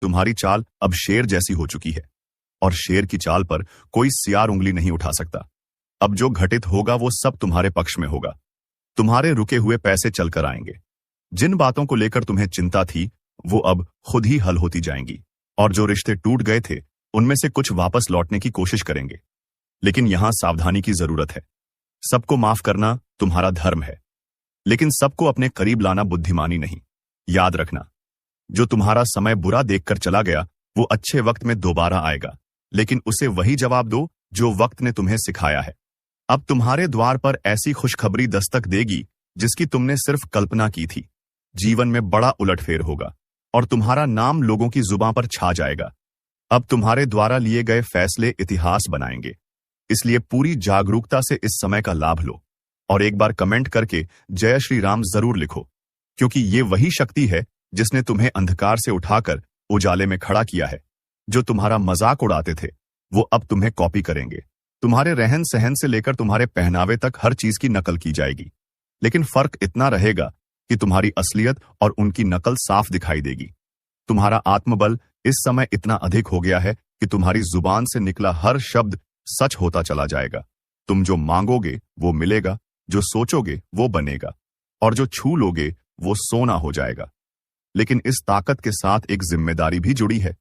तुम्हारी चाल अब शेर जैसी हो चुकी है और शेर की चाल पर कोई सियार उंगली नहीं उठा सकता। अब जो घटित होगा वो सब तुम्हारे पक्ष में होगा। तुम्हारे रुके हुए पैसे चलकर आएंगे। जिन बातों को लेकर तुम्हें चिंता थी वो अब खुद ही हल होती जाएंगी और जो रिश्ते टूट गए थे उनमें से कुछ वापस लौटने की कोशिश करेंगे। लेकिन यहां सावधानी की जरूरत है। सबको माफ करना तुम्हारा धर्म है, लेकिन सबको अपने करीब लाना बुद्धिमानी नहीं। याद रखना, जो तुम्हारा समय बुरा देखकर चला गया वो अच्छे वक्त में दोबारा आएगा, लेकिन उसे वही जवाब दो जो वक्त ने तुम्हें सिखाया है। अब तुम्हारे द्वार पर ऐसी खुशखबरी दस्तक देगी जिसकी तुमने सिर्फ कल्पना की थी। जीवन में बड़ा उलटफेर होगा और तुम्हारा नाम लोगों की जुबान पर छा जाएगा। अब तुम्हारे द्वारा लिए गए फैसले इतिहास बनाएंगे, इसलिए पूरी जागरूकता से इस समय का लाभ लो और एक बार कमेंट करके जय श्री राम जरूर लिखो, क्योंकि ये वही शक्ति है जिसने तुम्हें अंधकार से उठाकर उजाले में खड़ा किया है। जो तुम्हारा मजाक उड़ाते थे वो अब तुम्हें कॉपी करेंगे। तुम्हारे रहन सहन से लेकर तुम्हारे पहनावे तक हर चीज की नकल की जाएगी, लेकिन फर्क इतना रहेगा कि तुम्हारी असलियत और उनकी नकल साफ दिखाई देगी। तुम्हारा आत्मबल इस समय इतना अधिक हो गया है कि तुम्हारी जुबान से निकला हर शब्द सच होता चला जाएगा। तुम जो मांगोगे वो मिलेगा, जो सोचोगे वो बनेगा और जो छू लोगे वो सोना हो जाएगा। लेकिन इस ताकत के साथ एक जिम्मेदारी भी जुड़ी है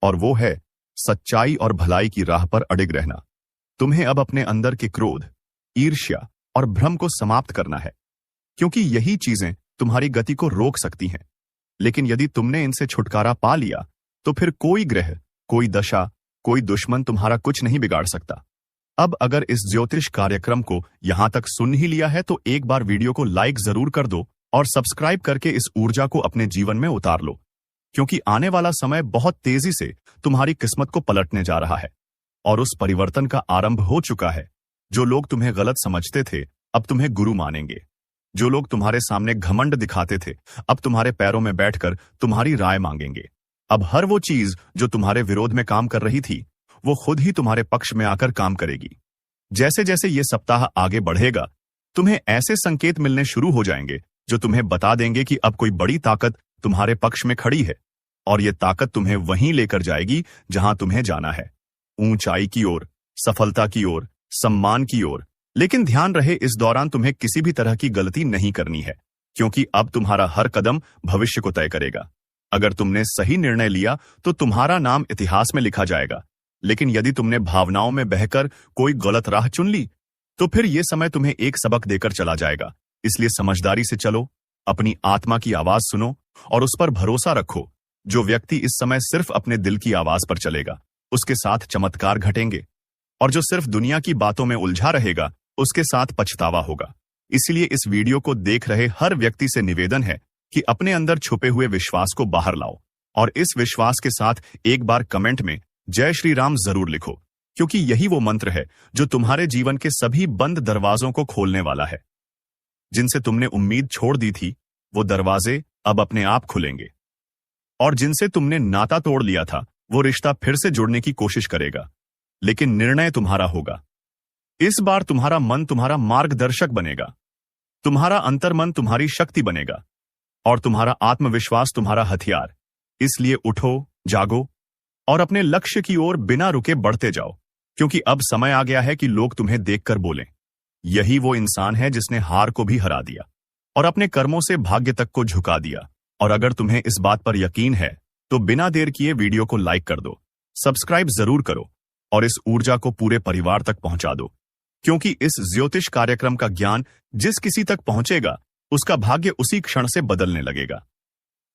और वो है सच्चाई और भलाई की राह पर अडिग रहना। तुम्हें अब अपने अंदर के क्रोध, ईर्ष्या और भ्रम को समाप्त करना है, क्योंकि यही चीजें तुम्हारी गति को रोक सकती हैं। लेकिन यदि तुमने इनसे छुटकारा पा लिया तो फिर कोई ग्रह, कोई दशा, कोई दुश्मन तुम्हारा कुछ नहीं बिगाड़ सकता। अब अगर इस ज्योतिष कार्यक्रम को यहां तक सुन ही लिया है तो एक बार वीडियो को लाइक जरूर कर दो और सब्सक्राइब करके इस ऊर्जा को अपने जीवन में उतार लो, क्योंकि आने वाला समय बहुत तेजी से तुम्हारी किस्मत को पलटने जा रहा है और उस परिवर्तन का आरंभ हो चुका है। जो लोग तुम्हें गलत समझते थे अब तुम्हें गुरु मानेंगे। जो लोग तुम्हारे सामने घमंड दिखाते थे अब तुम्हारे पैरों में बैठकर तुम्हारी राय मांगेंगे। अब हर वो चीज जो तुम्हारे विरोध में काम कर रही थी वो खुद ही तुम्हारे पक्ष में आकर काम करेगी। जैसे जैसे ये सप्ताह आगे बढ़ेगा तुम्हें ऐसे संकेत मिलने शुरू हो जाएंगे जो तुम्हें बता देंगे कि अब कोई बड़ी ताकत तुम्हारे पक्ष में खड़ी है और ये ताकत तुम्हें वहीं लेकर जाएगी जहां तुम्हें जाना है, ऊंचाई की ओर, सफलता की ओर, सम्मान की ओर। लेकिन ध्यान रहे, इस दौरान तुम्हें किसी भी तरह की गलती नहीं करनी है, क्योंकि अब तुम्हारा हर कदम भविष्य को तय करेगा। अगर तुमने सही निर्णय लिया तो तुम्हारा नाम इतिहास में लिखा जाएगा, लेकिन यदि तुमने भावनाओं में बहकर कोई गलत राह चुन ली तो फिर यह समय तुम्हें एक सबक देकर चला जाएगा। इसलिए समझदारी से चलो, अपनी आत्मा की आवाज सुनो और उस पर भरोसा रखो। जो व्यक्ति इस समय सिर्फ अपने दिल की आवाज पर चलेगा उसके साथ चमत्कार घटेंगे, और जो सिर्फ दुनिया की बातों में उलझा रहेगा उसके साथ पछतावा होगा। इसलिए इस वीडियो को देख रहे हर व्यक्ति से निवेदन है कि अपने अंदर छुपे हुए विश्वास को बाहर लाओ और इस विश्वास के साथ एक बार कमेंट में जय श्री राम जरूर लिखो, क्योंकि यही वो मंत्र है जो तुम्हारे जीवन के सभी बंद दरवाजों को खोलने वाला है। जिनसे तुमने उम्मीद छोड़ दी थी वो दरवाजे अब अपने आप खुलेंगे, और जिनसे तुमने नाता तोड़ लिया था वो रिश्ता फिर से जुड़ने की कोशिश करेगा। लेकिन निर्णय तुम्हारा होगा। इस बार तुम्हारा मन तुम्हारा मार्गदर्शक बनेगा, तुम्हारा अंतर्मन तुम्हारी शक्ति बनेगा और तुम्हारा आत्मविश्वास तुम्हारा हथियार। इसलिए उठो, जागो और अपने लक्ष्य की ओर बिना रुके बढ़ते जाओ, क्योंकि अब समय आ गया है कि लोग तुम्हें देखकर बोलें, यही वो इंसान है जिसने हार को भी हरा दिया और अपने कर्मों से भाग्य तक को झुका दिया। और अगर तुम्हें इस बात पर यकीन है तो बिना देर किए वीडियो को लाइक कर दो, सब्सक्राइब जरूर करो और इस ऊर्जा को पूरे परिवार तक पहुंचा दो, क्योंकि इस ज्योतिष कार्यक्रम का ज्ञान जिस किसी तक पहुंचेगा उसका भाग्य उसी क्षण से बदलने लगेगा।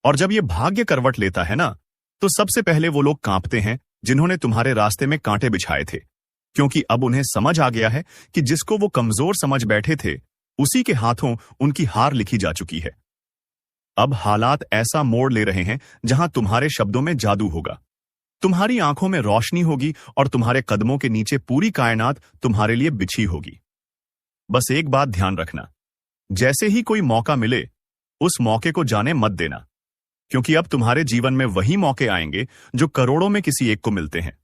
और जब ये भाग्य करवट लेता है ना, तो सबसे पहले वो लोग कांपते हैं जिन्होंने तुम्हारे रास्ते में कांटे बिछाए थे, क्योंकि अब उन्हें समझ आ गया है कि जिसको वो कमजोर समझ बैठे थे उसी के हाथों उनकी हार लिखी जा चुकी है। अब हालात ऐसा मोड़ ले रहे हैं जहां तुम्हारे शब्दों में जादू होगा, तुम्हारी आंखों में रोशनी होगी और तुम्हारे कदमों के नीचे पूरी कायनात तुम्हारे लिए बिछी होगी। बस एक बात ध्यान रखना, जैसे ही कोई मौका मिले उस मौके को जाने मत देना, क्योंकि अब तुम्हारे जीवन में वही मौके आएंगे जो करोड़ों में किसी एक को मिलते हैं।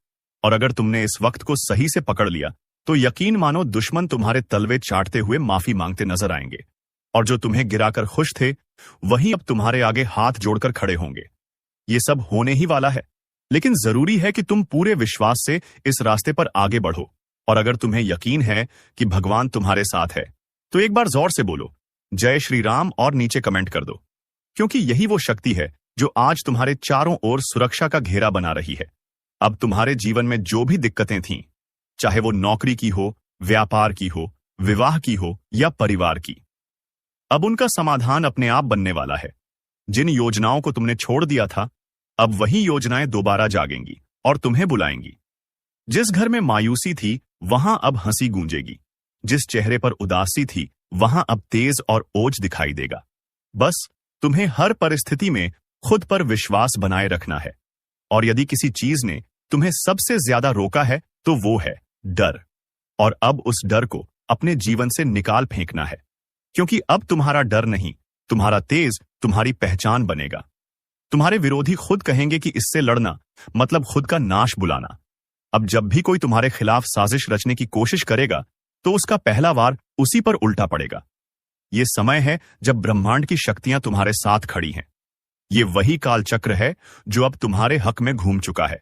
और अगर तुमने इस वक्त को सही से पकड़ लिया तो यकीन मानो दुश्मन तुम्हारे तलवे चाटते हुए माफी मांगते नजर आएंगे, और जो तुम्हें गिराकर खुश थे वही अब तुम्हारे आगे हाथ जोड़कर खड़े होंगे। ये सब होने ही वाला है, लेकिन जरूरी है कि तुम पूरे विश्वास से इस रास्ते पर आगे बढ़ो। और अगर तुम्हें यकीन है कि भगवान तुम्हारे साथ है, तो एक बार जोर से बोलो जय श्री राम और नीचे कमेंट कर दो, क्योंकि यही वो शक्ति है जो आज तुम्हारे चारों ओर सुरक्षा का घेरा बना रही है। अब तुम्हारे जीवन में जो भी दिक्कतें थीं, चाहे वो नौकरी की हो, व्यापार की हो, विवाह की हो या परिवार की, अब उनका समाधान अपने आप बनने वाला है। जिन योजनाओं को तुमने छोड़ दिया था, अब वही योजनाएं दोबारा जागेंगी और तुम्हें बुलाएंगी। जिस घर में मायूसी थी, वहां अब हंसी गूंजेगी। जिस चेहरे पर उदासी थी, वहां अब तेज और ओज दिखाई देगा। बस तुम्हें हर परिस्थिति में खुद पर विश्वास बनाए रखना है। और यदि किसी चीज ने तुम्हें सबसे ज्यादा रोका है, तो वो है डर। और अब उस डर को अपने जीवन से निकाल फेंकना है, क्योंकि अब तुम्हारा डर नहीं, तुम्हारा तेज तुम्हारी पहचान बनेगा। तुम्हारे विरोधी खुद कहेंगे कि इससे लड़ना मतलब खुद का नाश बुलाना। अब जब भी कोई तुम्हारे खिलाफ साजिश रचने की कोशिश करेगा, तो उसका पहला वार उसी पर उल्टा पड़ेगा। ये समय है जब ब्रह्मांड की शक्तियां तुम्हारे साथ खड़ी हैं। ये वही काल चक्र है जो अब तुम्हारे हक में घूम चुका है।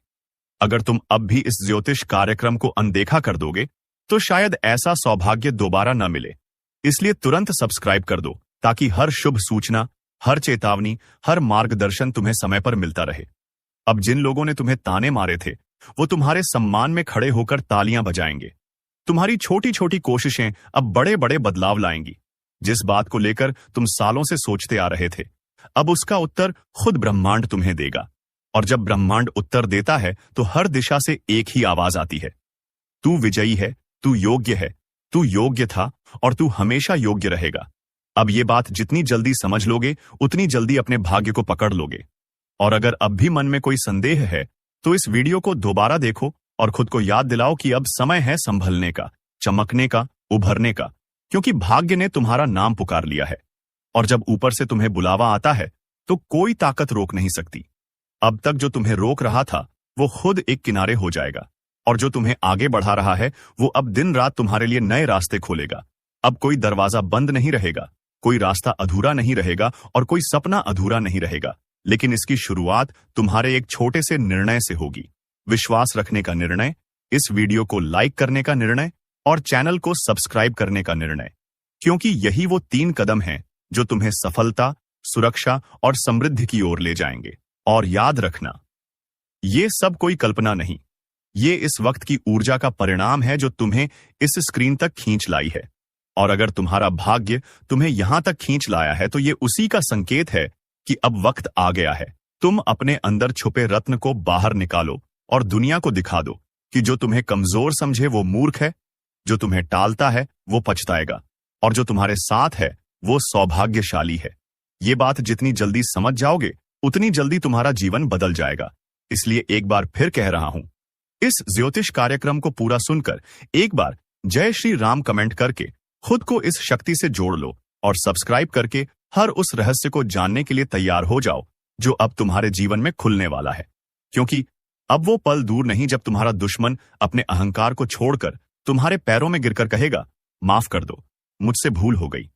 अगर तुम अब भी इस ज्योतिष कार्यक्रम को अनदेखा कर दोगे, तो शायद ऐसा सौभाग्य दोबारा न मिले। इसलिए तुरंत सब्सक्राइब कर दो, ताकि हर शुभ सूचना, हर चेतावनी, हर मार्गदर्शन तुम्हें समय पर मिलता रहे। अब जिन लोगों ने तुम्हें ताने मारे थे, वो तुम्हारे सम्मान में खड़े होकर तालियां बजाएंगे। तुम्हारी छोटी छोटी कोशिशें अब बड़े बड़े बदलाव लाएंगी। जिस बात को लेकर तुम सालों से सोचते आ रहे थे, अब उसका उत्तर खुद ब्रह्मांड तुम्हें देगा। और जब ब्रह्मांड उत्तर देता है, तो हर दिशा से एक ही आवाज आती है, तू विजयी है, तू योग्य है, तू योग्य था और तू हमेशा योग्य रहेगा। अब ये बात जितनी जल्दी समझ लोगे, उतनी जल्दी अपने भाग्य को पकड़ लोगे। और अगर अब भी मन में कोई संदेह है, तो इस वीडियो को दोबारा देखो और खुद को याद दिलाओ कि अब समय है संभलने का, चमकने का, उभरने का, क्योंकि भाग्य ने तुम्हारा नाम पुकार लिया है। और जब ऊपर से तुम्हें बुलावा आता है, तो कोई ताकत रोक नहीं सकती। अब तक जो तुम्हें रोक रहा था, वो खुद एक किनारे हो जाएगा। और जो तुम्हें आगे बढ़ा रहा है, वो अब दिन रात तुम्हारे लिए नए रास्ते खोलेगा। अब कोई दरवाजा बंद नहीं रहेगा, कोई रास्ता अधूरा नहीं रहेगा और कोई सपना अधूरा नहीं रहेगा। लेकिन इसकी शुरुआत तुम्हारे एक छोटे से निर्णय से होगी। विश्वास रखने का निर्णय, इस वीडियो को लाइक करने का निर्णय और चैनल को सब्सक्राइब करने का निर्णय। क्योंकि यही वो 3 कदम हैं जो तुम्हें सफलता, सुरक्षा और समृद्धि की ओर ले जाएंगे। और याद रखना, ये सब कोई कल्पना नहीं, ये इस वक्त की ऊर्जा का परिणाम है जो तुम्हें इस स्क्रीन तक खींच लाई है। और अगर तुम्हारा भाग्य तुम्हें यहां तक खींच लाया है, तो ये उसी का संकेत है कि अब वक्त आ गया है। तुम अपने अंदर छुपे रत्न को बाहर निकालो और दुनिया को दिखा दो कि जो तुम्हें कमजोर समझे वो मूर्ख है, जो तुम्हें टालता है वो पछताएगा, और जो तुम्हारे साथ है वो सौभाग्यशाली है। ये बात जितनी जल्दी समझ जाओगे, उतनी जल्दी तुम्हारा जीवन बदल जाएगा। इसलिए एक बार फिर कह रहा हूं, इस ज्योतिष कार्यक्रम को पूरा सुनकर एक बार जय श्री राम कमेंट करके खुद को इस शक्ति से जोड़ लो और सब्सक्राइब करके हर उस रहस्य को जानने के लिए तैयार हो जाओ जो अब तुम्हारे जीवन में खुलने वाला है। क्योंकि अब वो पल दूर नहीं जब तुम्हारा दुश्मन अपने अहंकार को छोड़कर तुम्हारे पैरों में गिरकर कहेगा, माफ कर दो, मुझसे भूल हो गई।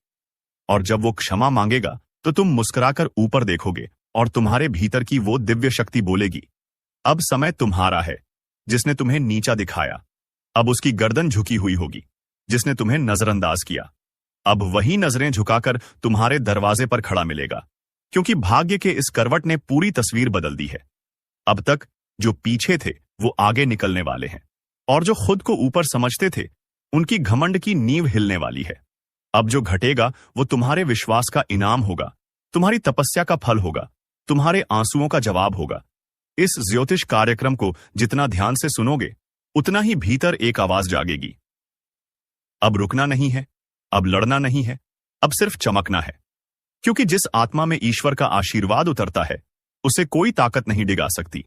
और जब वो क्षमा मांगेगा, तो तुम मुस्कुराकर ऊपर देखोगे और तुम्हारे भीतर की वो दिव्य शक्ति बोलेगी, अब समय तुम्हारा है। जिसने तुम्हें नीचा दिखाया, अब उसकी गर्दन झुकी हुई होगी। जिसने तुम्हें नजरअंदाज किया, अब वही नजरें झुकाकर तुम्हारे दरवाजे पर खड़ा मिलेगा। क्योंकि भाग्य के इस करवट ने पूरी तस्वीर बदल दी है। अब तक जो पीछे थे वो आगे निकलने वाले हैं, और जो खुद को ऊपर समझते थे उनकी घमंड की नींव हिलने वाली है। अब जो घटेगा वो तुम्हारे विश्वास का इनाम होगा, तुम्हारी तपस्या का फल होगा, तुम्हारे आंसुओं का जवाब होगा। इस ज्योतिष कार्यक्रम को जितना ध्यान से सुनोगे, उतना ही भीतर एक आवाज जागेगी, अब रुकना नहीं है, अब लड़ना नहीं है, अब सिर्फ चमकना है। क्योंकि जिस आत्मा में ईश्वर का आशीर्वाद उतरता है, उसे कोई ताकत नहीं डिगा सकती।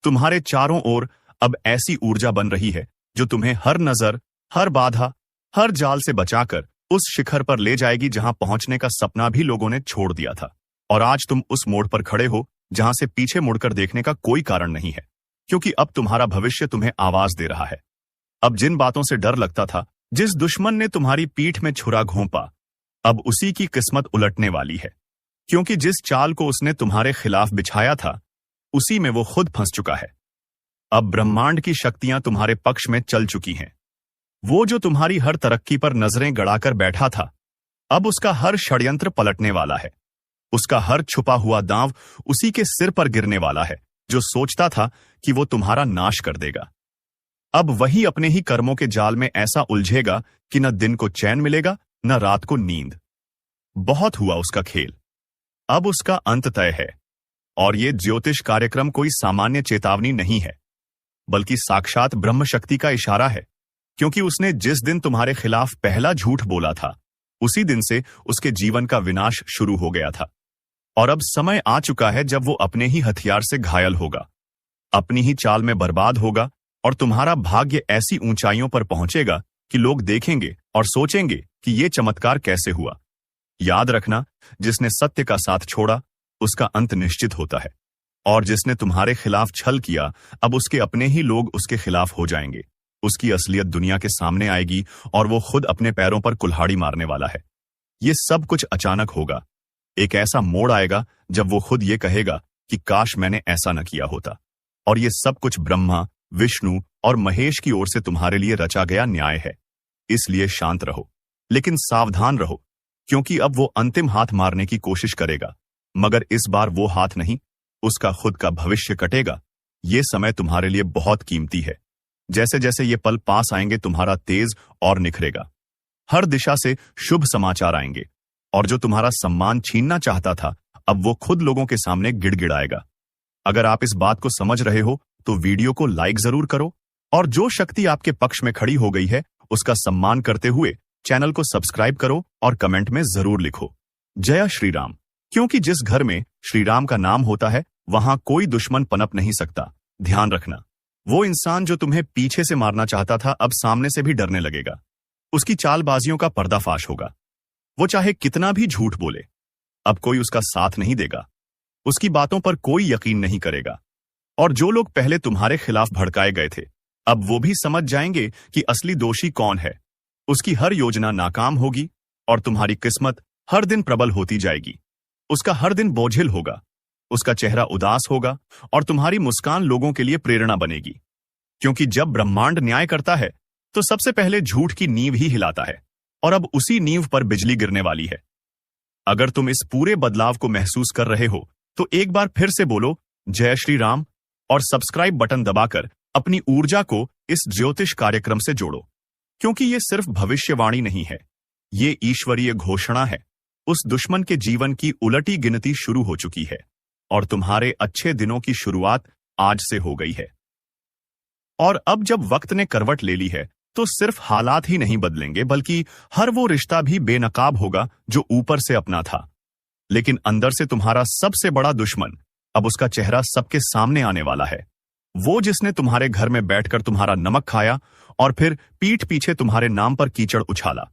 तुम्हारे चारों ओर अब ऐसी ऊर्जा बन रही है जो तुम्हें हर नजर, हर बाधा, हर जाल से बचाकर उस शिखर पर ले जाएगी जहां पहुंचने का सपना भी लोगों ने छोड़ दिया था। और आज तुम उस मोड़ पर खड़े हो जहां से पीछे मुड़कर देखने का कोई कारण नहीं है। क्योंकि अब तुम्हारा भविष्य तुम्हें आवाज दे रहा है। अब जिन बातों से डर लगता था, जिस दुश्मन ने तुम्हारी पीठ में छुरा घोंपा, अब उसी की किस्मत उलटने वाली है। क्योंकि जिस चाल को उसने तुम्हारे खिलाफ बिछाया था, उसी में वो खुद फंस चुका है। अब ब्रह्मांड की शक्तियां तुम्हारे पक्ष में चल चुकी हैं। वो जो तुम्हारी हर तरक्की पर नजरें गड़ाकर बैठा था, अब उसका हर षड्यंत्र पलटने वाला है। उसका हर छुपा हुआ दांव उसी के सिर पर गिरने वाला है, जो सोचता था कि वो तुम्हारा नाश कर देगा। अब वही अपने ही कर्मों के जाल में ऐसा उलझेगा कि न दिन को चैन मिलेगा, न रात को नींद। बहुत हुआ उसका खेल, अब उसका अंत तय है। और ये ज्योतिष कार्यक्रम कोई सामान्य चेतावनी नहीं है, बल्कि साक्षात ब्रह्म शक्ति का इशारा है। क्योंकि उसने जिस दिन तुम्हारे खिलाफ पहला झूठ बोला था, उसी दिन से उसके जीवन का विनाश शुरू हो गया था। और अब समय आ चुका है जब वो अपने ही हथियार से घायल होगा, अपनी ही चाल में बर्बाद होगा, और तुम्हारा भाग्य ऐसी ऊंचाइयों पर पहुंचेगा कि लोग देखेंगे और सोचेंगे कि ये चमत्कार कैसे हुआ। याद रखना, जिसने सत्य का साथ छोड़ा, उसका अंत निश्चित होता है। और जिसने तुम्हारे खिलाफ छल किया, अब उसके अपने ही लोग उसके खिलाफ हो जाएंगे। उसकी असलियत दुनिया के सामने आएगी और वो खुद अपने पैरों पर कुल्हाड़ी मारने वाला है। ये सब कुछ अचानक होगा। एक ऐसा मोड़ आएगा जब वो खुद ये कहेगा कि काश मैंने ऐसा न किया होता। और ये सब कुछ ब्रह्मा, विष्णु और महेश की ओर से तुम्हारे लिए रचा गया न्याय है। इसलिए शांत रहो, लेकिन सावधान रहो, क्योंकि अब वो अंतिम हाथ मारने की कोशिश करेगा। मगर इस बार वो हाथ नहीं, उसका खुद का भविष्य कटेगा। ये समय तुम्हारे लिए बहुत कीमती है। जैसे जैसे ये पल पास आएंगे, तुम्हारा तेज और निखरेगा। हर दिशा से शुभ समाचार आएंगे, और जो तुम्हारा सम्मान छीनना चाहता था, अब वो खुद लोगों के सामने गिड़गिड़ाएगा। अगर आप इस बात को समझ रहे हो तो वीडियो को लाइक जरूर करो, और जो शक्ति आपके पक्ष में खड़ी हो गई है उसका सम्मान करते हुए चैनल को सब्सक्राइब करो और कमेंट में जरूर लिखो जय श्री राम। क्योंकि जिस घर में श्री राम का नाम होता है, वहां कोई दुश्मन पनप नहीं सकता। ध्यान रखना, वो इंसान जो तुम्हें पीछे से मारना चाहता था, अब सामने से भी डरने लगेगा। उसकी चालबाजियों का पर्दाफाश होगा। वो चाहे कितना भी झूठ बोले, अब कोई उसका साथ नहीं देगा। उसकी बातों पर कोई यकीन नहीं करेगा। और जो लोग पहले तुम्हारे खिलाफ भड़काए गए थे, अब वो भी समझ जाएंगे कि असली दोषी कौन है। उसकी हर योजना नाकाम होगी, और तुम्हारी किस्मत हर दिन प्रबल होती जाएगी। उसका हर दिन बोझिल होगा, उसका चेहरा उदास होगा, और तुम्हारी मुस्कान लोगों के लिए प्रेरणा बनेगी। क्योंकि जब ब्रह्मांड न्याय करता है, तो सबसे पहले झूठ की नींव ही हिलाता है, और अब उसी नींव पर बिजली गिरने वाली है। अगर तुम इस पूरे बदलाव को महसूस कर रहे हो, तो एक बार फिर से बोलो जय श्री राम, और सब्सक्राइब बटन दबाकर अपनी ऊर्जा को इस ज्योतिष कार्यक्रम से जोड़ो। क्योंकि ये सिर्फ भविष्यवाणी नहीं है, ये ईश्वरीय घोषणा है। उस दुश्मन के जीवन की उलटी गिनती शुरू हो चुकी है, और तुम्हारे अच्छे दिनों की शुरुआत आज से हो गई है। और अब जब वक्त ने करवट ले ली है, तो सिर्फ हालात ही नहीं बदलेंगे, बल्कि हर वो रिश्ता भी बेनकाब होगा जो ऊपर से अपना था, लेकिन अंदर से तुम्हारा सबसे बड़ा दुश्मन। अब उसका चेहरा सबके सामने आने वाला है। वो जिसने तुम्हारे घर में बैठकर तुम्हारा नमक खाया और फिर पीठ पीछे तुम्हारे नाम पर कीचड़ उछाला,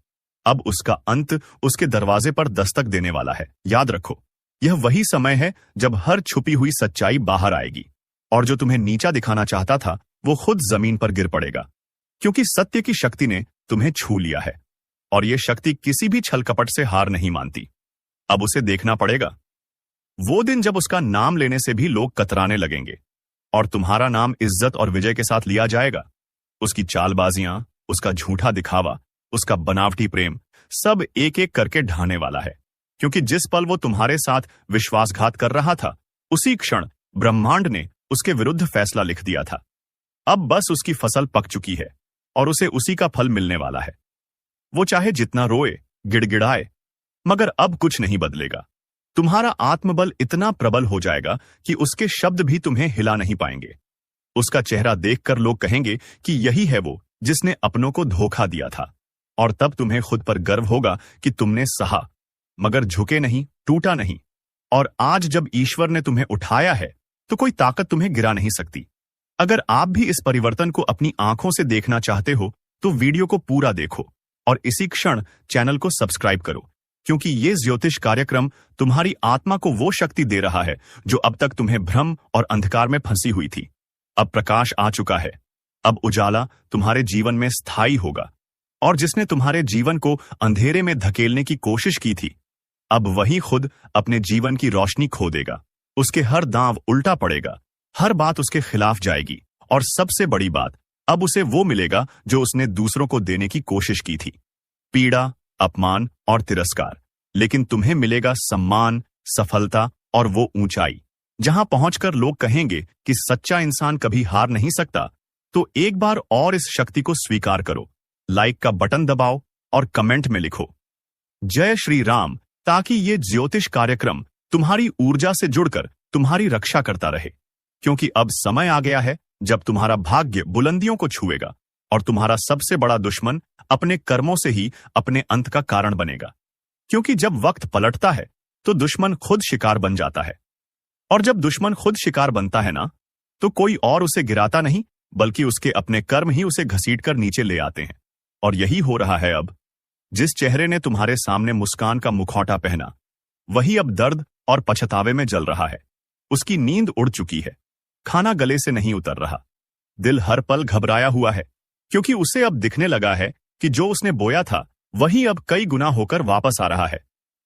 अब उसका अंत उसके दरवाजे पर दस्तक देने वाला है। याद रखो, यह वही समय है जब हर छुपी हुई सच्चाई बाहर आएगी, और जो तुम्हें नीचा दिखाना चाहता था, वो खुद जमीन पर गिर पड़ेगा। क्योंकि सत्य की शक्ति ने तुम्हें छू लिया है, और ये शक्ति किसी भी छल कपट से हार नहीं मानती। अब उसे देखना पड़ेगा, वो दिन जब उसका नाम लेने से भी लोग कतराने लगेंगे, और तुम्हारा नाम इज्जत और विजय के साथ लिया जाएगा। उसकी चालबाजियां, उसका झूठा दिखावा, उसका बनावटी प्रेम, सब एक एक करके ढाने वाला है। क्योंकि जिस पल वो तुम्हारे साथ विश्वासघात कर रहा था, उसी क्षण ब्रह्मांड ने उसके विरुद्ध फैसला लिख दिया था। अब बस उसकी फसल पक चुकी है, और उसे उसी का फल मिलने वाला है। वो चाहे जितना रोए, गिड़गिड़ाए, मगर अब कुछ नहीं बदलेगा। तुम्हारा आत्मबल इतना प्रबल हो जाएगा कि उसके शब्द भी तुम्हें हिला नहीं पाएंगे। उसका चेहरा देखकर लोग कहेंगे कि यही है वो जिसने अपनों को धोखा दिया था। और तब तुम्हें खुद पर गर्व होगा कि तुमने सहा, मगर झुके नहीं, टूटा नहीं। और आज जब ईश्वर ने तुम्हें उठाया है, तो कोई ताकत तुम्हें गिरा नहीं सकती। अगर आप भी इस परिवर्तन को अपनी आंखों से देखना चाहते हो, तो वीडियो को पूरा देखो, और इसी क्षण चैनल को सब्सक्राइब करो। क्योंकि ये ज्योतिष कार्यक्रम तुम्हारी आत्मा को वो शक्ति दे रहा है जो अब तक तुम्हें भ्रम और अंधकार में फंसी हुई थी। अब प्रकाश आ चुका है। अब उजाला तुम्हारे जीवन में स्थायी होगा, और जिसने तुम्हारे जीवन को अंधेरे में धकेलने की कोशिश की थी, अब वही खुद अपने जीवन की रोशनी खो देगा। उसके हर दांव उल्टा पड़ेगा, हर बात उसके खिलाफ जाएगी, और सबसे बड़ी बात, अब उसे वो मिलेगा जो उसने दूसरों को देने की कोशिश की थी। पीड़ा, अपमान और तिरस्कार। लेकिन तुम्हें मिलेगा सम्मान, सफलता और वो ऊंचाई जहां पहुंचकर लोग कहेंगे कि सच्चा इंसान कभी हार नहीं सकता। तो एक बार और इस शक्ति को स्वीकार करो, लाइक का बटन दबाओ और कमेंट में लिखो जय श्री राम, ताकि ये ज्योतिष कार्यक्रम तुम्हारी ऊर्जा से जुड़कर तुम्हारी रक्षा करता रहे। क्योंकि अब समय आ गया है जब तुम्हारा भाग्य बुलंदियों को छुएगा और तुम्हारा सबसे बड़ा दुश्मन अपने कर्मों से ही अपने अंत का कारण बनेगा। क्योंकि जब वक्त पलटता है तो दुश्मन खुद शिकार बन जाता है, और जब दुश्मन खुद शिकार बनता है ना, तो कोई और उसे गिराता नहीं, बल्कि उसके अपने कर्म ही उसे घसीटकर नीचे ले आते हैं। और यही हो रहा है अब। जिस चेहरे ने तुम्हारे सामने मुस्कान का मुखौटा पहना, वही अब दर्द और पछतावे में जल रहा है। उसकी नींद उड़ चुकी है, खाना गले से नहीं उतर रहा, दिल हर पल घबराया हुआ है, क्योंकि उसे अब दिखने लगा है कि जो उसने बोया था वही अब कई गुना होकर वापस आ रहा है।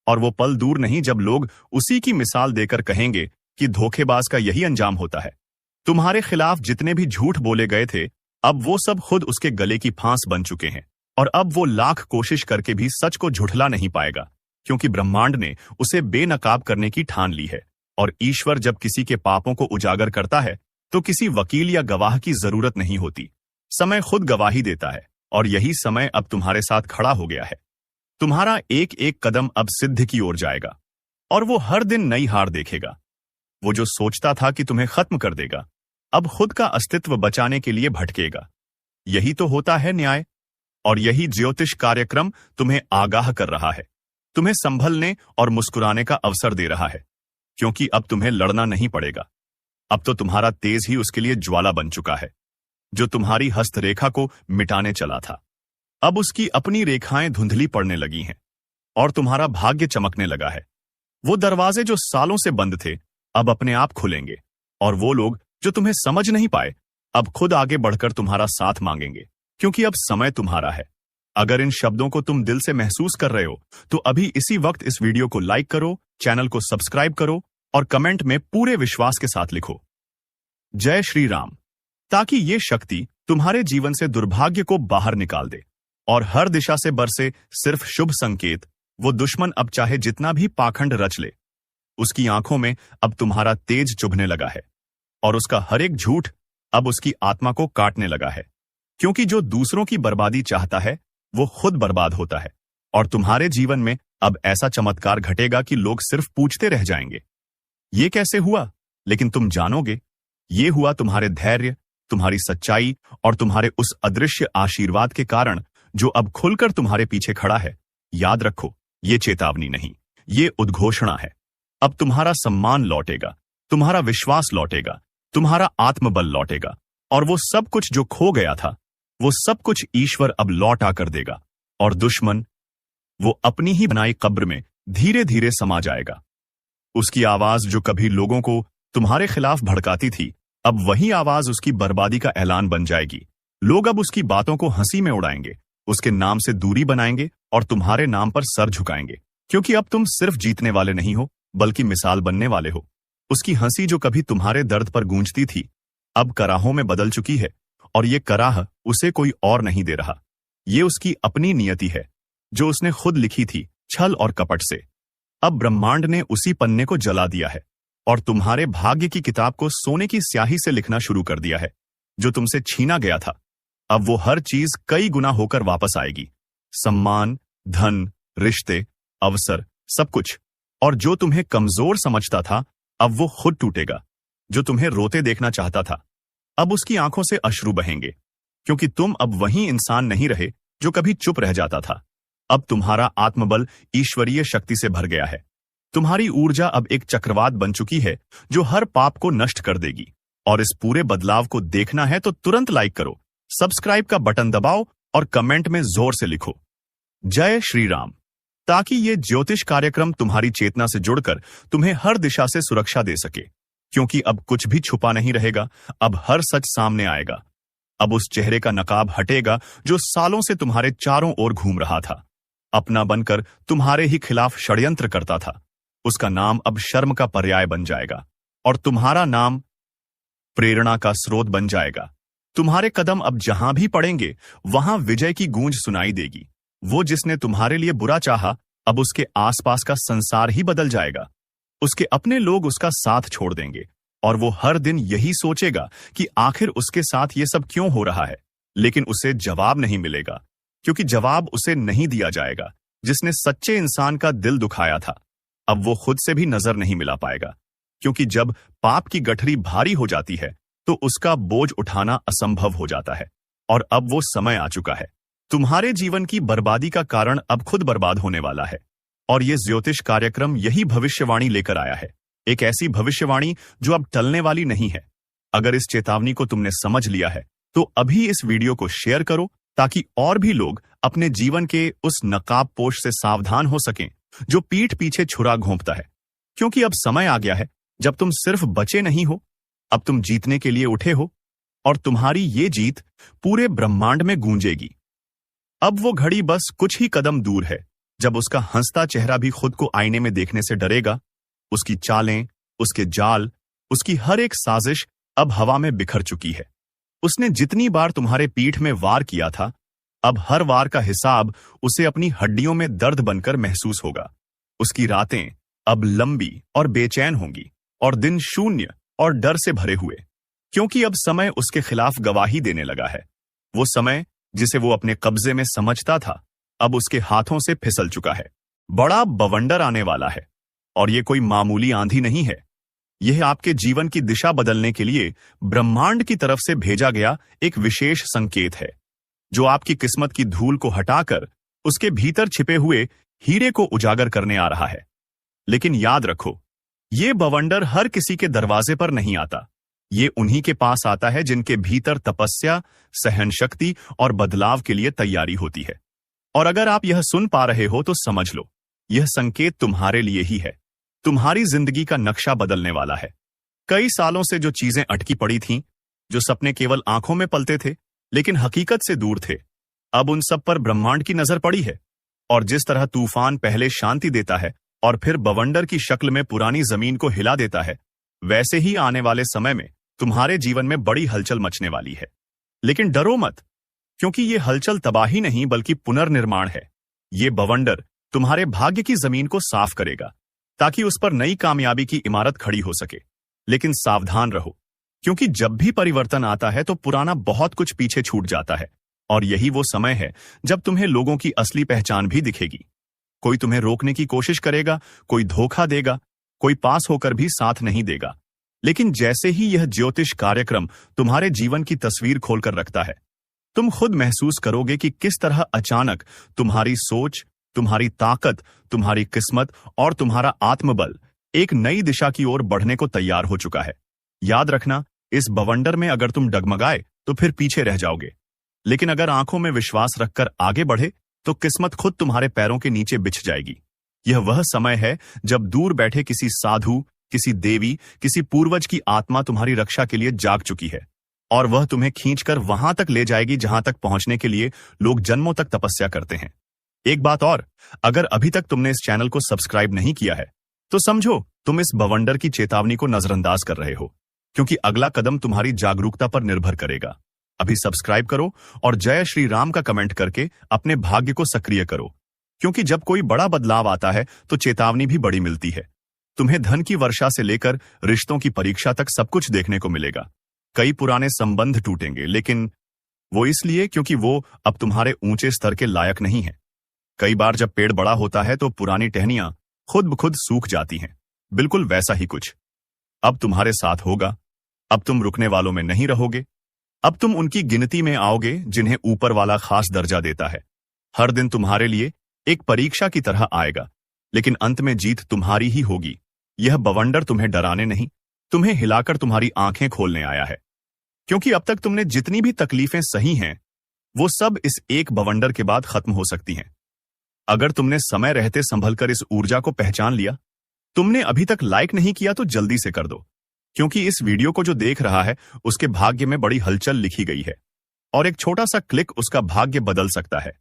और वो पल दूर नहीं जब लोग उसी की मिसाल देकर कहेंगे कि धोखेबाज का यही अंजाम होता है। तुम्हारे खिलाफ जितने भी झूठ बोले गए थे, अब वो सब खुद उसके गले की फांस बन चुके हैं। और अब वो लाख कोशिश करके भी सच को झुठला नहीं पाएगा, क्योंकि ब्रह्मांड ने उसे बेनकाब करने की ठान ली है। और ईश्वर जब किसी के पापों को उजागर करता है तो किसी वकील या गवाह की जरूरत नहीं होती, समय खुद गवाही देता है। और यही समय अब तुम्हारे साथ खड़ा हो गया है। तुम्हारा एक एक कदम अब सिद्ध की ओर जाएगा, और वो हर दिन नई हार देखेगा। वो जो सोचता था कि तुम्हें खत्म कर देगा, अब खुद का अस्तित्व बचाने के लिए भटकेगा। यही तो होता है न्याय। और यही ज्योतिष कार्यक्रम तुम्हें आगाह कर रहा है, तुम्हें संभलने और मुस्कुराने का अवसर दे रहा है। क्योंकि अब तुम्हें लड़ना नहीं पड़ेगा, अब तो तुम्हारा तेज ही उसके लिए ज्वाला बन चुका है, जो तुम्हारी हस्तरेखा को मिटाने चला था। अब उसकी अपनी रेखाएं धुंधली पड़ने लगी हैं, और तुम्हारा भाग्य चमकने लगा है। वो दरवाजे जो सालों से बंद थे, अब अपने आप खुलेंगे, और वो लोग जो तुम्हें समझ नहीं पाए, अब खुद आगे बढ़कर तुम्हारा साथ मांगेंगे। क्योंकि अब समय तुम्हारा है। अगर इन शब्दों को तुम दिल से महसूस कर रहे हो, तो अभी इसी वक्त इस वीडियो को लाइक करो, चैनल को सब्सक्राइब करो और कमेंट में पूरे विश्वास के साथ लिखो जय श्री राम, ताकि ये शक्ति तुम्हारे जीवन से दुर्भाग्य को बाहर निकाल दे और हर दिशा से बरसे सिर्फ शुभ संकेत। वो दुश्मन अब चाहे जितना भी पाखंड रच ले, उसकी आंखों में अब तुम्हारा तेज चुभने लगा है, और उसका हर एक झूठ अब उसकी आत्मा को काटने लगा है। क्योंकि जो दूसरों की बर्बादी चाहता है, वो खुद बर्बाद होता है। और तुम्हारे जीवन में अब ऐसा चमत्कार घटेगा कि लोग सिर्फ पूछते रह जाएंगे, ये कैसे हुआ? लेकिन तुम जानोगे, ये हुआ तुम्हारे धैर्य, तुम्हारी सच्चाई और तुम्हारे उस अदृश्य आशीर्वाद के कारण, जो अब खुलकर तुम्हारे पीछे खड़ा है। याद रखो, ये चेतावनी नहीं, ये उद्घोषणा है। अब तुम्हारा सम्मान लौटेगा, तुम्हारा विश्वास लौटेगा, तुम्हारा आत्मबल लौटेगा, और वो सब कुछ जो खो गया था, वो सब कुछ ईश्वर अब लौट आकर देगा। और दुश्मन, वो अपनी ही बनाई कब्र में धीरे धीरे समा जाएगा। उसकी आवाज जो कभी लोगों को तुम्हारे खिलाफ भड़काती थी, अब वही आवाज उसकी बर्बादी का ऐलान बन जाएगी। लोग अब उसकी बातों को हंसी में उड़ाएंगे, उसके नाम से दूरी बनाएंगे और तुम्हारे नाम पर सर झुकाएंगे। क्योंकि अब तुम सिर्फ जीतने वाले नहीं हो, बल्कि मिसाल बनने वाले हो। उसकी हंसी जो कभी तुम्हारे दर्द पर गूंजती थी, अब कराहों में बदल चुकी है, और ये कराह उसे कोई और नहीं दे रहा। ये उसकी अपनी नियति है, जो उसने खुद लिखी थी, छल और कपट से। अब ब्रह्मांड ने उसी पन्ने को जला दिया है और तुम्हारे भाग्य की किताब को सोने की स्याही से लिखना शुरू कर दिया है। जो तुमसे छीना गया था, अब वो हर चीज कई गुना होकर वापस आएगी। सम्मान, धन, रिश्ते, अवसर, सब कुछ। और जो तुम्हें कमजोर समझता था, अब वो खुद टूटेगा। जो तुम्हें रोते देखना चाहता था, अब उसकी आंखों से अश्रु बहेंगे। क्योंकि तुम अब वही इंसान नहीं रहे जो कभी चुप रह जाता था। अब तुम्हारा आत्मबल ईश्वरीय शक्ति से भर गया है। तुम्हारी ऊर्जा अब एक चक्रवात बन चुकी है, जो हर पाप को नष्ट कर देगी। और इस पूरे बदलाव को देखना है तो तुरंत लाइक करो, सब्सक्राइब का बटन दबाओ और कमेंट में जोर से लिखो जय श्री राम, ताकि ये ज्योतिष कार्यक्रम तुम्हारी चेतना से जुड़कर तुम्हें हर दिशा से सुरक्षा दे सके। क्योंकि अब कुछ भी छुपा नहीं रहेगा, अब हर सच सामने आएगा। अब उस चेहरे का नकाब हटेगा जो सालों से तुम्हारे चारों ओर घूम रहा था, अपना बनकर तुम्हारे ही खिलाफ षड्यंत्र करता था। उसका नाम अब शर्म का पर्याय बन जाएगा, और तुम्हारा नाम प्रेरणा का स्रोत बन जाएगा। तुम्हारे कदम अब जहां भी पड़ेंगे वहां विजय की गूंज सुनाई देगी। वो जिसने तुम्हारे लिए बुरा चाहा, अब उसके आसपास का संसार ही बदल जाएगा। उसके अपने लोग उसका साथ छोड़ देंगे और वो हर दिन यही सोचेगा कि आखिर उसके साथ ये सब क्यों हो रहा है। लेकिन उसे जवाब नहीं मिलेगा, क्योंकि जवाब उसे नहीं दिया जाएगा जिसने सच्चे इंसान का दिल दुखाया था। अब वो खुद से भी नजर नहीं मिला पाएगा, क्योंकि जब पाप की गठरी भारी हो जाती है तो उसका बोझ उठाना असंभव हो जाता है। और अब वो समय आ चुका है। तुम्हारे जीवन की बर्बादी का कारण अब खुद बर्बाद होने वाला है। और ये ज्योतिष कार्यक्रम यही भविष्यवाणी लेकर आया है, एक ऐसी भविष्यवाणी जो अब टलने वाली नहीं है। अगर इस चेतावनी को तुमने समझ लिया है तो अभी इस वीडियो को शेयर करो, ताकि और भी लोग अपने जीवन के उस नकाबपोश से सावधान हो सकें जो पीठ पीछे छुरा घोंपता है। क्योंकि अब समय आ गया है जब तुम सिर्फ बचे नहीं हो, अब तुम जीतने के लिए उठे हो, और तुम्हारी ये जीत पूरे ब्रह्मांड में गूंजेगी। अब वो घड़ी बस कुछ ही कदम दूर है जब उसका हंसता चेहरा भी खुद को आईने में देखने से डरेगा। उसकी चालें, उसके जाल, उसकी हर एक साजिश अब हवा में बिखर चुकी है। उसने जितनी बार तुम्हारे पीठ में वार किया था, अब हर वार का हिसाब उसे अपनी हड्डियों में दर्द बनकर महसूस होगा। उसकी रातें अब लंबी और बेचैन होंगी और दिन शून्य और डर से भरे हुए, क्योंकि अब समय उसके खिलाफ गवाही देने लगा है। वो समय जिसे वो अपने कब्जे में समझता था, अब उसके हाथों से फिसल चुका है। बड़ा बवंडर आने वाला है, और ये कोई मामूली आंधी नहीं है। यह आपके जीवन की दिशा बदलने के लिए ब्रह्मांड की तरफ से भेजा गया एक विशेष संकेत है, जो आपकी किस्मत की धूल को हटाकर उसके भीतर छिपे हुए हीरे को उजागर करने आ रहा है। लेकिन याद रखो, ये बवंडर हर किसी के दरवाजे पर नहीं आता। ये उन्हीं के पास आता है जिनके भीतर तपस्या, सहन शक्ति और बदलाव के लिए तैयारी होती है। और अगर आप यह सुन पा रहे हो तो समझ लो, यह संकेत तुम्हारे लिए ही है। तुम्हारी जिंदगी का नक्शा बदलने वाला है। कई सालों से जो चीजें अटकी पड़ी थीं, जो सपने केवल आंखों में पलते थे लेकिन हकीकत से दूर थे, अब उन सब पर ब्रह्मांड की नजर पड़ी है। और जिस तरह तूफान पहले शांति देता है और फिर बवंडर की शक्ल में पुरानी जमीन को हिला देता है, वैसे ही आने वाले समय में तुम्हारे जीवन में बड़ी हलचल मचने वाली है। लेकिन डरो मत, क्योंकि ये हलचल तबाही नहीं बल्कि पुनर्निर्माण है। ये बवंडर तुम्हारे भाग्य की जमीन को साफ करेगा, ताकि उस पर नई कामयाबी की इमारत खड़ी हो सके। लेकिन सावधान रहो, क्योंकि जब भी परिवर्तन आता है तो पुराना बहुत कुछ पीछे छूट जाता है। और यही वो समय है जब तुम्हें लोगों की असली पहचान भी दिखेगी। कोई तुम्हें रोकने की कोशिश करेगा, कोई धोखा देगा, कोई पास होकर भी साथ नहीं देगा। लेकिन जैसे ही यह ज्योतिष कार्यक्रम तुम्हारे जीवन की तस्वीर खोलकर रखता है, तुम खुद महसूस करोगे कि किस तरह अचानक तुम्हारी सोच, तुम्हारी ताकत, तुम्हारी किस्मत और तुम्हारा आत्मबल एक नई दिशा की ओर बढ़ने को तैयार हो चुका है। याद रखना, इस बवंडर में अगर तुम डगमगाए तो फिर पीछे रह जाओगे। लेकिन अगर आंखों में विश्वास रखकर आगे बढ़े तो किस्मत खुद तुम्हारे पैरों के नीचे बिछ जाएगी। यह वह समय है जब दूर बैठे किसी साधु, किसी देवी, किसी पूर्वज की आत्मा तुम्हारी रक्षा के लिए जाग चुकी है, और वह तुम्हें खींचकर वहां तक ले जाएगी जहां तक पहुंचने के लिए लोग जन्मों तक तपस्या करते हैं। एक बात और, अगर अभी तक तुमने इस चैनल को सब्सक्राइब नहीं किया है तो समझो तुम इस बवंडर की चेतावनी को नजरअंदाज कर रहे हो, क्योंकि अगला कदम तुम्हारी जागरूकता पर निर्भर करेगा। अभी सब्सक्राइब करो और जय श्री राम का कमेंट करके अपने भाग्य को सक्रिय करो, क्योंकि जब कोई बड़ा बदलाव आता है तो चेतावनी भी बड़ी मिलती है। तुम्हें धन की वर्षा से लेकर रिश्तों की परीक्षा तक सब कुछ देखने को मिलेगा। कई पुराने संबंध टूटेंगे, लेकिन वो इसलिए क्योंकि वो अब तुम्हारे ऊंचे स्तर के लायक नहीं है। कई बार जब पेड़ बड़ा होता है तो पुरानी टहनियां खुद ब खुद सूख जाती हैं। बिल्कुल वैसा ही कुछ अब तुम्हारे साथ होगा। अब तुम रुकने वालों में नहीं रहोगे। अब तुम उनकी गिनती में आओगे जिन्हें ऊपर वाला खास दर्जा देता है। हर दिन तुम्हारे लिए एक परीक्षा की तरह आएगा, लेकिन अंत में जीत तुम्हारी ही होगी। यह बवंडर तुम्हें डराने नहीं, तुम्हें हिलाकर तुम्हारी आंखें खोलने आया है। क्योंकि अब तक तुमने जितनी भी तकलीफें सही हैं, वो सब इस एक बवंडर के बाद खत्म हो सकती हैं। अगर तुमने समय रहते संभलकर इस ऊर्जा को पहचान लिया, तुमने अभी तक लाइक नहीं किया तो जल्दी से कर दो, क्योंकि इस वीडियो को जो देख रहा है उसके भाग्य में बड़ी हलचल लिखी गई है, और एक छोटा सा क्लिक उसका भाग्य बदल सकता है।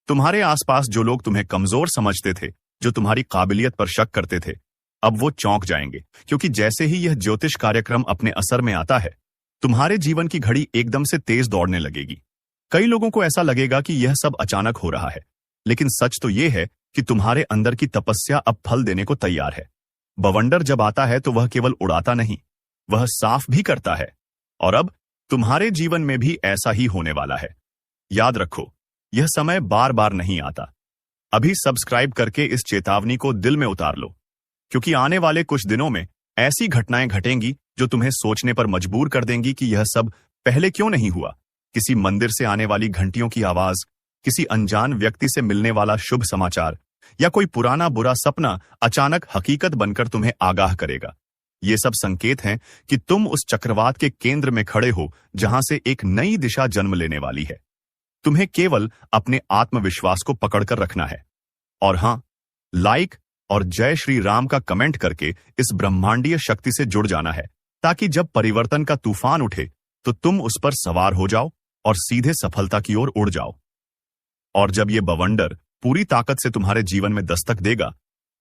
तुम्हारे आसपास जो लोग तुम्हें कमजोर समझते थे, जो तुम्हारी काबिलियत पर शक करते थे, अब वो चौंक जाएंगे, क्योंकि जैसे ही यह ज्योतिष कार्यक्रम अपने असर में आता है, तुम्हारे जीवन की घड़ी एकदम से तेज दौड़ने लगेगी। कई लोगों को ऐसा लगेगा कि यह सब अचानक हो रहा है, लेकिन सच तो यह है कि तुम्हारे अंदर की तपस्या अब फल देने को तैयार है। बवंडर जब आता है तो वह केवल उड़ाता नहीं, वह साफ भी करता है। और अब तुम्हारे जीवन में भी ऐसा ही होने वाला है। याद रखो, यह समय बार बार नहीं आता। अभी सब्सक्राइब करके इस चेतावनी को दिल में उतार लो, क्योंकि आने वाले कुछ दिनों में ऐसी घटनाएं घटेंगी जो तुम्हें सोचने पर मजबूर कर देंगी कि यह सब पहले क्यों नहीं हुआ। किसी मंदिर से आने वाली घंटियों की आवाज, किसी अनजान व्यक्ति से मिलने वाला शुभ समाचार, या कोई पुराना बुरा सपना अचानक हकीकत बनकर तुम्हें आगाह करेगा। ये सब संकेत हैं कि तुम उस चक्रवात के केंद्र में खड़े हो जहां से एक नई दिशा जन्म लेने वाली है। तुम्हें केवल अपने आत्मविश्वास को पकड़कर रखना है। और हां, लाइक और जय श्री राम का कमेंट करके इस ब्रह्मांडीय शक्ति से जुड़ जाना है, ताकि जब परिवर्तन का तूफान उठे तो तुम उस पर सवार हो जाओ और सीधे सफलता की ओर उड़ जाओ। और जब ये बवंडर पूरी ताकत से तुम्हारे जीवन में दस्तक देगा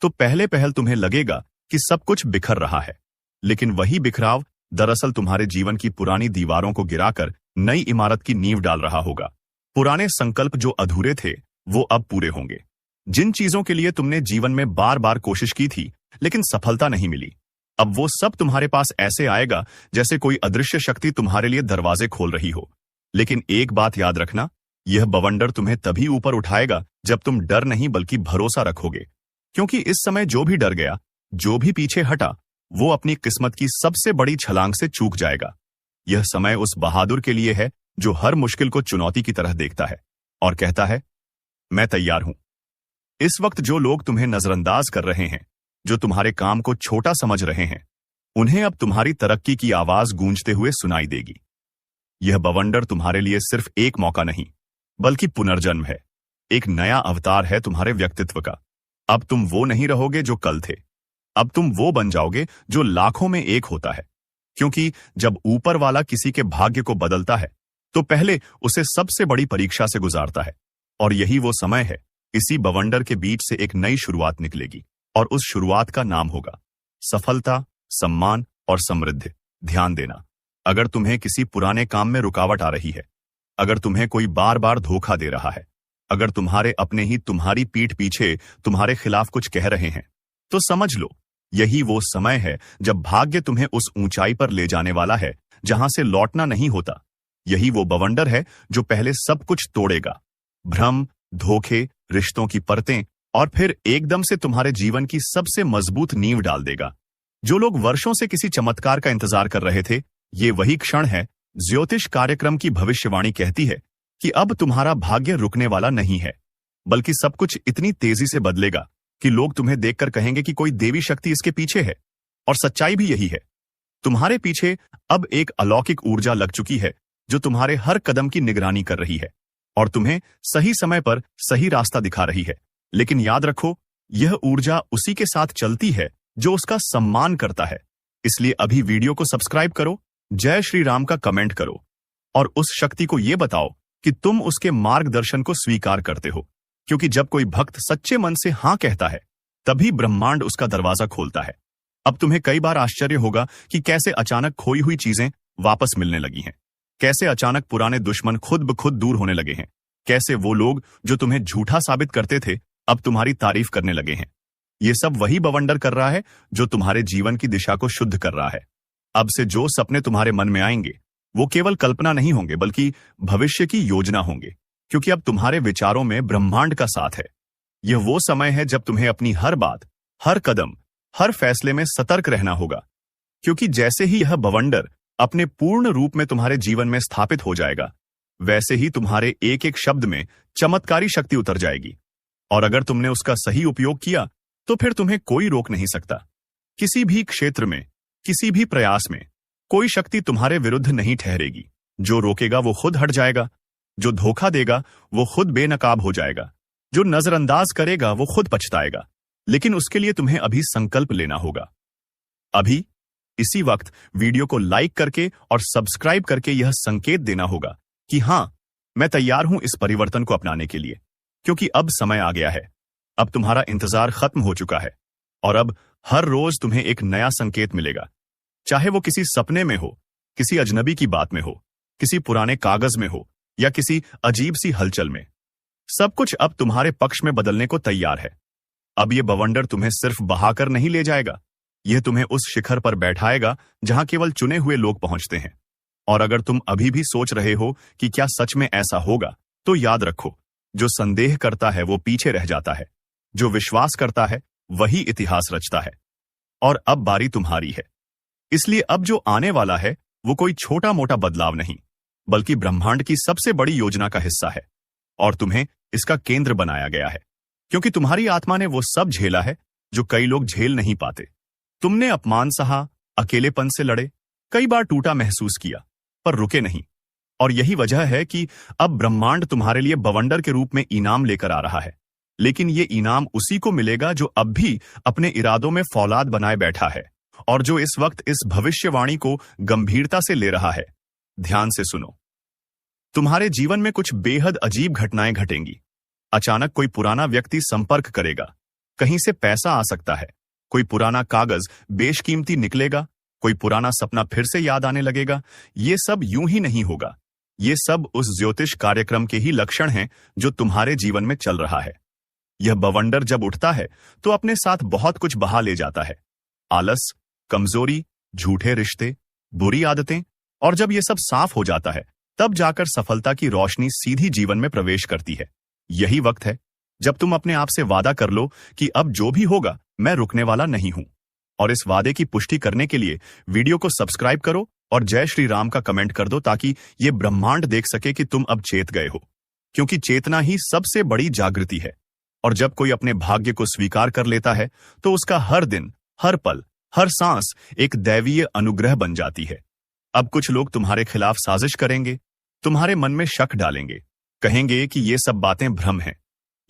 तो पहले पहल तुम्हें लगेगा कि सब कुछ बिखर रहा है, लेकिन वही बिखराव दरअसल तुम्हारे जीवन की पुरानी दीवारों को गिराकर नई इमारत की नींव डाल रहा होगा। पुराने संकल्प जो अधूरे थे वो अब पूरे होंगे। जिन चीजों के लिए तुमने जीवन में बार बार कोशिश की थी लेकिन सफलता नहीं मिली, अब वो सब तुम्हारे पास ऐसे आएगा जैसे कोई अदृश्य शक्ति तुम्हारे लिए दरवाजे खोल रही हो। लेकिन एक बात याद रखना, यह बवंडर तुम्हें तभी ऊपर उठाएगा जब तुम डर नहीं बल्कि भरोसा रखोगे, क्योंकि इस समय जो भी डर गया, जो भी पीछे हटा, वो अपनी किस्मत की सबसे बड़ी छलांग से चूक जाएगा। यह समय उस बहादुर के लिए है जो हर मुश्किल को चुनौती की तरह देखता है और कहता है, मैं तैयार हूं। इस वक्त जो लोग तुम्हें नजरअंदाज कर रहे हैं, जो तुम्हारे काम को छोटा समझ रहे हैं, उन्हें अब तुम्हारी तरक्की की आवाज गूंजते हुए सुनाई देगी। यह बवंडर तुम्हारे लिए सिर्फ एक मौका नहीं, बल्कि पुनर्जन्म है। एक नया अवतार है तुम्हारे व्यक्तित्व का। अब तुम वो नहीं रहोगे जो कल थे, अब तुम वो बन जाओगे जो लाखों में एक होता है। क्योंकि जब ऊपर वाला किसी के भाग्य को बदलता है तो पहले उसे सबसे बड़ी परीक्षा से गुजारता है। और यही वो समय है, इसी बवंडर के बीच से एक नई शुरुआत निकलेगी और उस शुरुआत का नाम होगा सफलता, सम्मान और समृद्धि। ध्यान देना, अगर तुम्हें किसी पुराने काम में रुकावट आ रही है, अगर तुम्हें कोई बार बार धोखा दे रहा है, अगर तुम्हारे अपने ही तुम्हारी पीठ पीछे तुम्हारे खिलाफ कुछ कह रहे हैं, तो समझ लो यही वो समय है जब भाग्य तुम्हें उस ऊंचाई पर ले जाने वाला है जहां से लौटना नहीं होता। यही वो बवंडर है जो पहले सब कुछ तोड़ेगा, भ्रम, धोखे, रिश्तों की परतें, और फिर एकदम से तुम्हारे जीवन की सबसे मजबूत नींव डाल देगा। जो लोग वर्षों से किसी चमत्कार का इंतजार कर रहे थे, ये वही क्षण है। ज्योतिष कार्यक्रम की भविष्यवाणी कहती है कि अब तुम्हारा भाग्य रुकने वाला नहीं है, बल्कि सब कुछ इतनी तेजी से बदलेगा कि लोग तुम्हें देखकर कहेंगे कि कोई देवी शक्ति इसके पीछे है। और सच्चाई भी यही है। तुम्हारे पीछे अब एक अलौकिक ऊर्जा लग चुकी है जो तुम्हारे हर कदम की निगरानी कर रही है और तुम्हें सही समय पर सही रास्ता दिखा रही है। लेकिन याद रखो, यह ऊर्जा उसी के साथ चलती है जो उसका सम्मान करता है। इसलिए अभी वीडियो को सब्सक्राइब करो, जय श्री राम का कमेंट करो और उस शक्ति को यह बताओ कि तुम उसके मार्गदर्शन को स्वीकार करते हो। क्योंकि जब कोई भक्त सच्चे मन से हां कहता है, तभी ब्रह्मांड उसका दरवाजा खोलता है। अब तुम्हें कई बार आश्चर्य होगा कि कैसे अचानक खोई हुई चीजें वापस मिलने लगी हैं, कैसे अचानक पुराने दुश्मन खुद ब खुद दूर होने लगे हैं, कैसे वो लोग जो तुम्हें झूठा साबित करते थे अब तुम्हारी तारीफ करने लगे हैं। ये सब वही बवंडर कर रहा है जो तुम्हारे जीवन की दिशा को शुद्ध कर रहा है। अब से जो सपने तुम्हारे मन में आएंगे वो केवल कल्पना नहीं होंगे, बल्कि भविष्य की योजना होंगे, क्योंकि अब तुम्हारे विचारों में ब्रह्मांड का साथ है। यह वो समय है जब तुम्हें अपनी हर बात, हर कदम, हर फैसले में सतर्क रहना होगा, क्योंकि जैसे ही यह बवंडर अपने पूर्ण रूप में तुम्हारे जीवन में स्थापित हो जाएगा, वैसे ही तुम्हारे एक एक शब्द में चमत्कारी शक्ति उतर जाएगी। और अगर तुमने उसका सही उपयोग किया तो फिर तुम्हें कोई रोक नहीं सकता। किसी भी क्षेत्र में, किसी भी प्रयास में कोई शक्ति तुम्हारे विरुद्ध नहीं ठहरेगी। जो रोकेगा वो खुद हट जाएगा, जो धोखा देगा वो खुद बेनकाब हो जाएगा, जो नजरअंदाज करेगा वो खुद पछताएगा। लेकिन उसके लिए तुम्हें अभी संकल्प लेना होगा। अभी इसी वक्त वीडियो को लाइक करके और सब्सक्राइब करके यह संकेत देना होगा कि हां, मैं तैयार हूं इस परिवर्तन को अपनाने के लिए, क्योंकि अब समय आ गया है। अब तुम्हारा इंतजार खत्म हो चुका है और अब हर रोज तुम्हें एक नया संकेत मिलेगा, चाहे वो किसी सपने में हो, किसी अजनबी की बात में हो, किसी पुराने कागज में हो या किसी अजीब सी हलचल में, सब कुछ अब तुम्हारे पक्ष में बदलने को तैयार है। अब ये बवंडर तुम्हें सिर्फ बहाकर नहीं ले जाएगा, यह तुम्हें उस शिखर पर बैठाएगा जहां केवल चुने हुए लोग पहुंचते हैं। और अगर तुम अभी भी सोच रहे हो कि क्या सच में ऐसा होगा, तो याद रखो, जो संदेह करता है वो पीछे रह जाता है, जो विश्वास करता है वही इतिहास रचता है। और अब बारी तुम्हारी है। इसलिए अब जो आने वाला है वो कोई छोटा मोटा बदलाव नहीं, बल्कि ब्रह्मांड की सबसे बड़ी योजना का हिस्सा है। और तुम्हें इसका केंद्र बनाया गया है, क्योंकि तुम्हारी आत्मा ने वो सब झेला है जो कई लोग झेल नहीं पाते। तुमने अपमान सहा, अकेलेपन से लड़े, कई बार टूटा महसूस किया, पर रुके नहीं। और यही वजह है कि अब ब्रह्मांड तुम्हारे लिए बवंडर के रूप में इनाम लेकर आ रहा है। लेकिन ये इनाम उसी को मिलेगा जो अब भी अपने इरादों में फौलाद बनाए बैठा है और जो इस वक्त इस भविष्यवाणी को गंभीरता से ले रहा है। ध्यान से सुनो। तुम्हारे जीवन में कुछ बेहद अजीब घटनाएं घटेंगी। अचानक कोई पुराना व्यक्ति संपर्क करेगा, कहीं से पैसा आ सकता है, कोई पुराना कागज बेशकीमती निकलेगा, कोई पुराना सपना फिर से याद आने लगेगा। ये सब यूं ही नहीं होगा, ये सब उस ज्योतिष कार्यक्रम के ही लक्षण हैं जो तुम्हारे जीवन में चल रहा है। यह बवंडर जब उठता है तो अपने साथ बहुत कुछ बहा ले जाता है, आलस, कमजोरी, झूठे रिश्ते, बुरी आदतें। और जब यह सब साफ हो जाता है तब जाकर सफलता की रोशनी सीधी जीवन में प्रवेश करती है। यही वक्त है जब तुम अपने आप से वादा कर लो कि अब जो भी होगा मैं रुकने वाला नहीं हूं। और इस वादे की पुष्टि करने के लिए वीडियो को सब्सक्राइब करो और जय श्री राम का कमेंट कर दो, ताकि ये ब्रह्मांड देख सके कि तुम अब चेत गए हो। क्योंकि चेतना ही सबसे बड़ी जागृति है। और जब कोई अपने भाग्य को स्वीकार कर लेता है तो उसका हर दिन, हर पल, हर सांस एक दैवीय अनुग्रह बन जाती है। अब कुछ लोग तुम्हारे खिलाफ साजिश करेंगे, तुम्हारे मन में शक डालेंगे, कहेंगे कि ये सब बातें भ्रम हैं।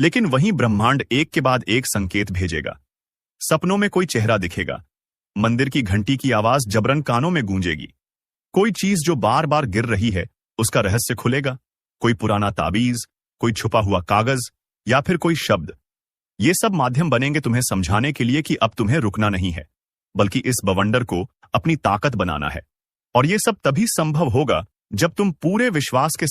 लेकिन वहीं ब्रह्मांड एक के बाद एक संकेत भेजेगा। सपनों में कोई चेहरा दिखेगा, मंदिर की घंटी की आवाज जबरन कानों में गूंजेगी, कोई चीज जो बार बार गिर रही है उसका रहस्य खुलेगा, कोई पुराना ताबीज, कोई छुपा हुआ कागज या फिर कोई शब्द। ये सब माध्यम बनेंगे तुम्हें समझाने के लिए कि अब तुम्हें रुकना नहीं है, बल्कि इस बवंडर को अपनी ताकत बनाना है। और ये सब तभी संभव होगा जब तुम पूरे विश्वास के